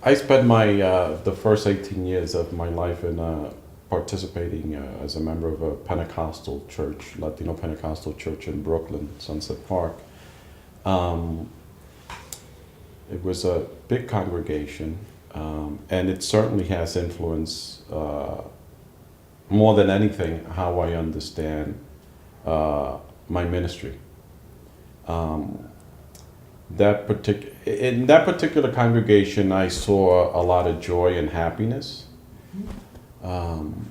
I spent my the first 18 years of my life in participating as a member of a Pentecostal church, Latino Pentecostal church in Brooklyn, Sunset Park. Um, it was a big congregation, and it certainly has influenced more than anything how I understand my ministry. Um, in that particular congregation, I saw a lot of joy and happiness. Um,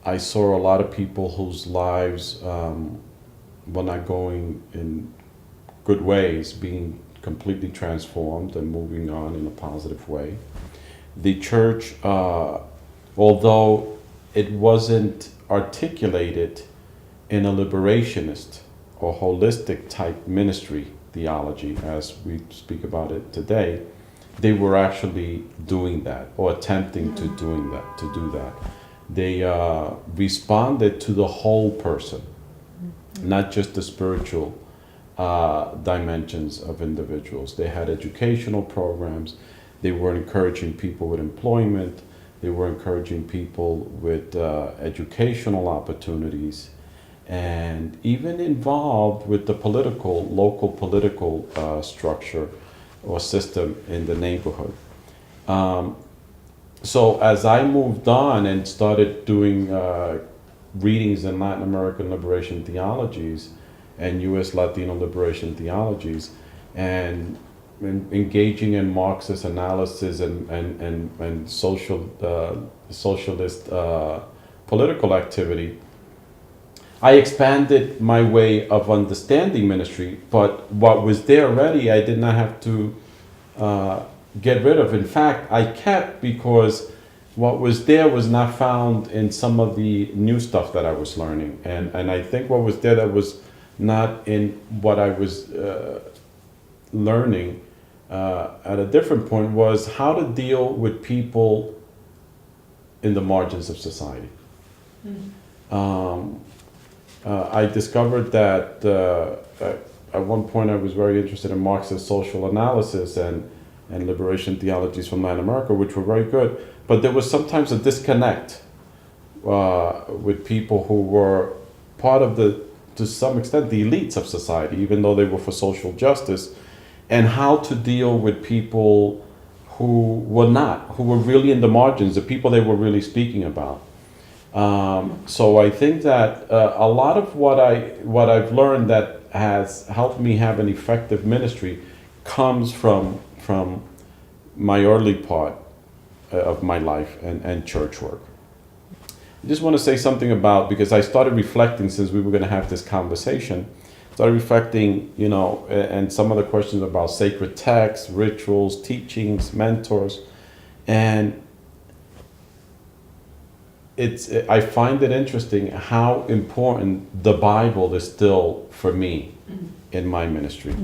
I saw a lot of people whose lives were not going in good ways, being completely transformed and moving on in a positive way. The church, although it wasn't articulated in a liberationist or holistic type ministry theology as we speak about it today, they were actually doing that or attempting to do that. They responded to the whole person, not just the spiritual dimensions of individuals. They had educational programs. They were encouraging people with employment. They were encouraging people with educational opportunities, and even involved with the local political structure or system in the neighborhood. Um, so as I moved on and started doing readings in Latin American liberation theologies and U.S. Latino liberation theologies, and engaging in Marxist analysis and socialist political activity, I expanded my way of understanding ministry, but what was there already, I did not have to get rid of. In fact, I kept, because what was there was not found in some of the new stuff that I was learning. And I think what was there that was not in what I was learning at a different point was how to deal with people in the margins of society. I discovered that at one point I was very interested in Marxist social analysis and liberation theologies from Latin America, which were very good, but there was sometimes a disconnect with people who were part of to some extent, the elites of society, even though they were for social justice, and how to deal with people who were really in the margins, the people they were really speaking about. So I think that a lot of what I've learned that has helped me have an effective ministry comes from my early part of my life and church work. I just want to say something about, because I started reflecting since we were going to have this conversation, started reflecting, and some of the questions about sacred texts, rituals, teachings, mentors, and I find it interesting how important the Bible is still for me in my ministry.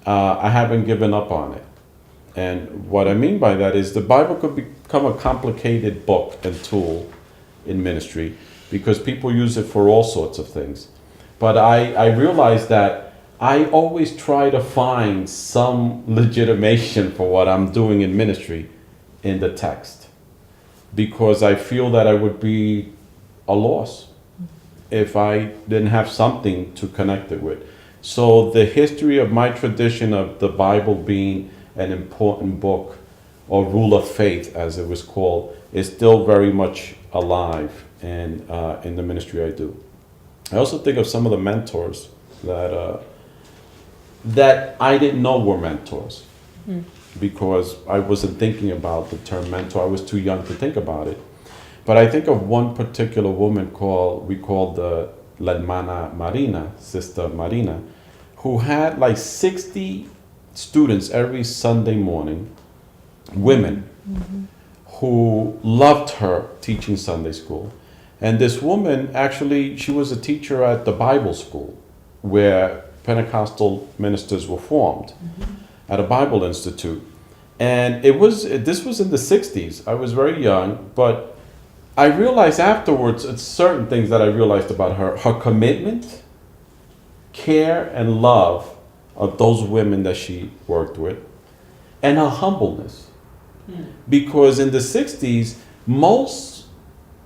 I haven't given up on it. And what I mean by that is the Bible could become a complicated book and tool in ministry because people use it for all sorts of things. But I realize that I always try to find some legitimation for what I'm doing in ministry in the text, because I feel that I would be a loss if I didn't have something to connect it with. So the history of my tradition of the Bible being an important book, or rule of faith as it was called, is still very much alive in the ministry I do. I also think of some of the mentors that I didn't know were mentors, because I wasn't thinking about the term mentor. I was too young to think about it. But I think of one particular woman we called the La Hermana Marina, Sister Marina, who had like 60 students every Sunday morning, women, who loved her teaching Sunday school. And this woman, actually, she was a teacher at the Bible school where Pentecostal ministers were formed, at a Bible institute. And this was in the 60s. I was very young, but I realized afterwards, it's certain things that I realized about her commitment, care, and love of those women that she worked with, and her humbleness. Because in the 60s, most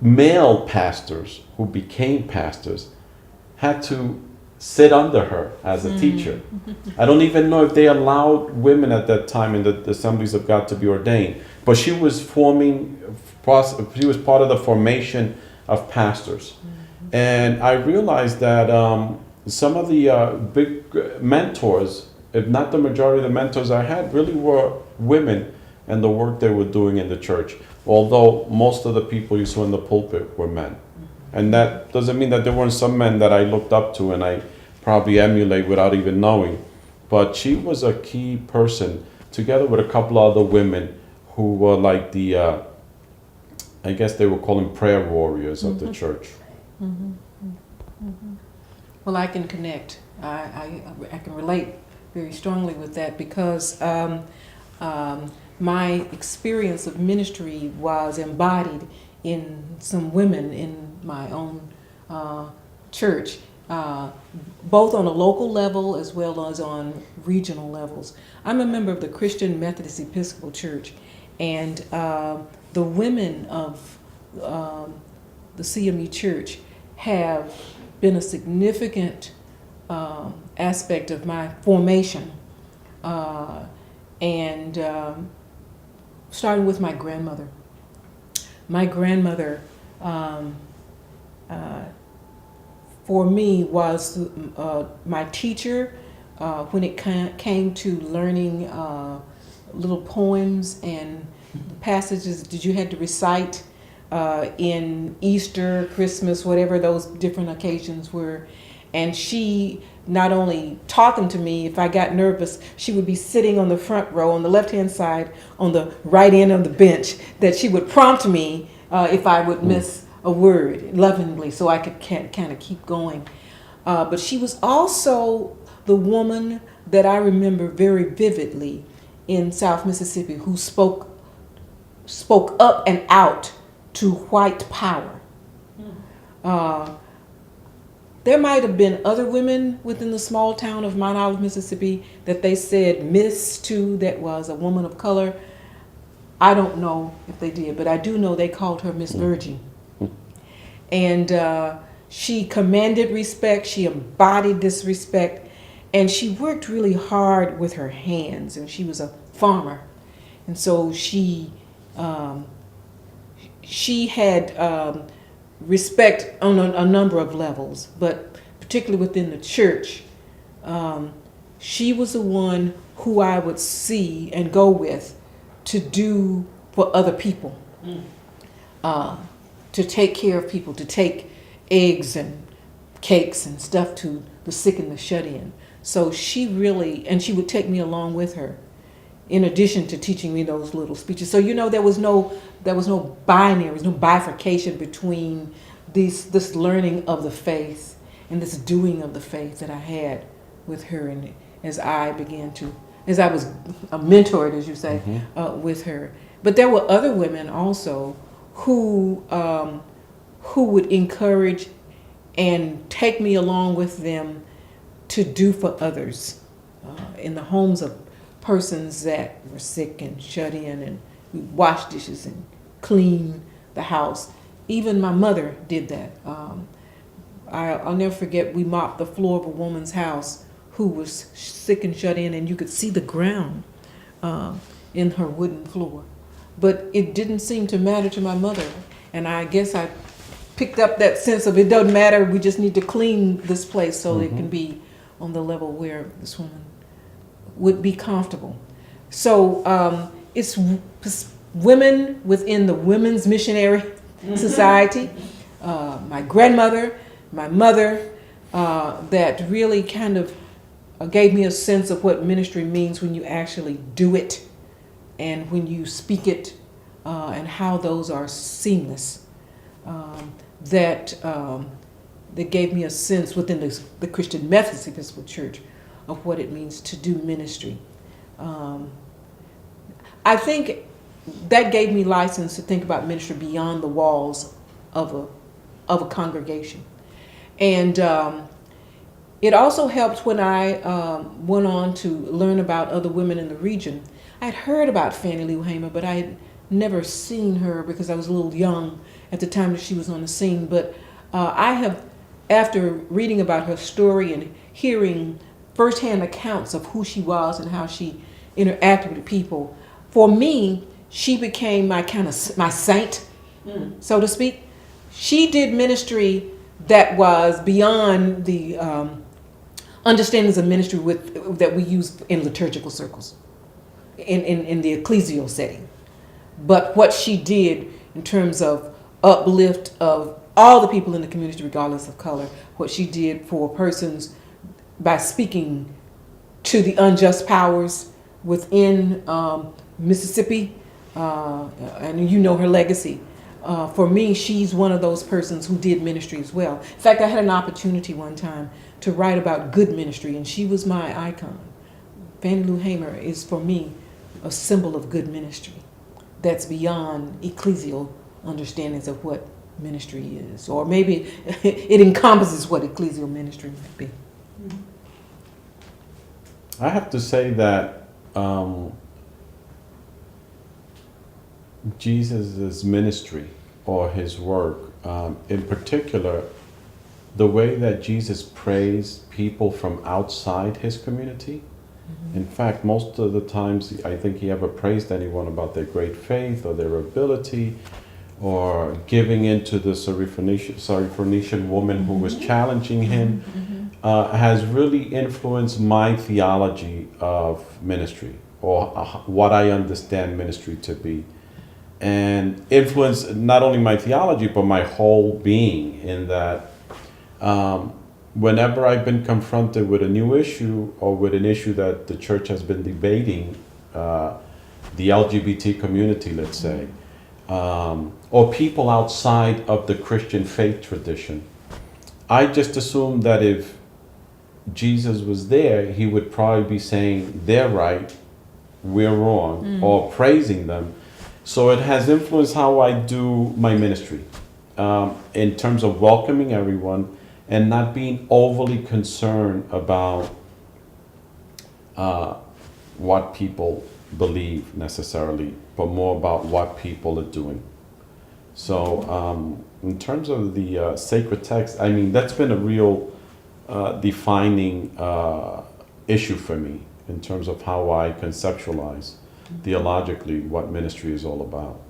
male pastors who became pastors had to sit under her as a teacher. I don't even know if they allowed women at that time in the Assemblies of God to be ordained, but she was she was part of the formation of pastors. And I realized that some of the big mentors, if not the majority of the mentors I had, really were women and the work they were doing in the church. Although most of the people you saw in the pulpit were men. And that doesn't mean that there weren't some men that I looked up to and I probably emulate without even knowing. But she was a key person, together with a couple of other women who were like the, I guess they were calling prayer warriors of the church. Well, I can connect. I can relate very strongly with that because my experience of ministry was embodied in some women in my own church, both on a local level as well as on regional levels. I'm a member of the Christian Methodist Episcopal Church, and the women of the CME Church have been a significant aspect of my formation, and starting with my grandmother. My grandmother, for me, was my teacher when it came to learning little poems and passages that you had to recite in Easter, Christmas, whatever those different occasions were. And she not only taught them to me, if I got nervous, she would be sitting on the front row on the left-hand side on the right end of the bench, that she would prompt me if I would miss a word lovingly so I could kind of keep going. But she was also the woman that I remember very vividly in South Mississippi who spoke up and out to white power. There might have been other women within the small town of Mount Olive, Mississippi, that they said Miss to, that was a woman of color. I don't know if they did, but I do know they called her Miss Virgin. And she commanded respect, she embodied this respect, and she worked really hard with her hands, and she was a farmer. And so she had respect on a number of levels, but particularly within the church, she was the one who I would see and go with to do for other people, to take care of people, to take eggs and cakes and stuff to the sick and the shut-in. So she really, and she would take me along with her, in addition to teaching me those little speeches. So there was no binary, there was no bifurcation between this learning of the faith and this doing of the faith that I had with her, and as I was mentored, as you say, with her. But there were other women also who would encourage and take me along with them to do for others in the homes of persons that were sick and shut in, and we wash dishes and clean the house. Even my mother did that. I'll never forget, we mopped the floor of a woman's house who was sick and shut in, and you could see the ground in her wooden floor. But it didn't seem to matter to my mother, and I guess I picked up that sense of, it doesn't matter, we just need to clean this place so it can be on the level where this woman would be comfortable. So it's women within the Women's Missionary Society, my grandmother, my mother, that really kind of gave me a sense of what ministry means when you actually do it and when you speak it, and how those are seamless. That gave me a sense within the Christian Methodist Episcopal Church of what it means to do ministry. I think that gave me license to think about ministry beyond the walls of a congregation. And it also helped when I went on to learn about other women in the region. I'd heard about Fannie Lou Hamer, but I had never seen her because I was a little young at the time that she was on the scene. But I have, after reading about her story and hearing firsthand accounts of who she was and how she interacted with people, for me, she became my my saint, so to speak. She did ministry that was beyond the understandings of ministry that we use in liturgical circles, in the ecclesial setting. But what she did in terms of uplift of all the people in the community, regardless of color, what she did for persons by speaking to the unjust powers within Mississippi, and you know her legacy. For me, she's one of those persons who did ministry as well. In fact, I had an opportunity one time to write about good ministry, and she was my icon. Fannie Lou Hamer is, for me, a symbol of good ministry that's beyond ecclesial understandings of what ministry is, or maybe it encompasses what ecclesial ministry might be. I have to say that Jesus' ministry or his work, in particular, the way that Jesus praised people from outside his community. In fact, most of the times I think he ever praised anyone about their great faith or their ability or giving into the Syrophoenician woman who was challenging him, has really influenced my theology of ministry, or what I understand ministry to be, and influenced not only my theology but my whole being, in that whenever I've been confronted with a new issue or with an issue that the church has been debating, the LGBT community, let's say, or people outside of the Christian faith tradition, I just assumed that if Jesus was there, he would probably be saying they're right, we're wrong, or praising them. So it has influenced how I do my ministry, in terms of welcoming everyone and not being overly concerned about what people believe necessarily, but more about what people are doing. So in terms of the sacred text, I mean, that's been a real defining issue for me in terms of how I conceptualize theologically what ministry is all about.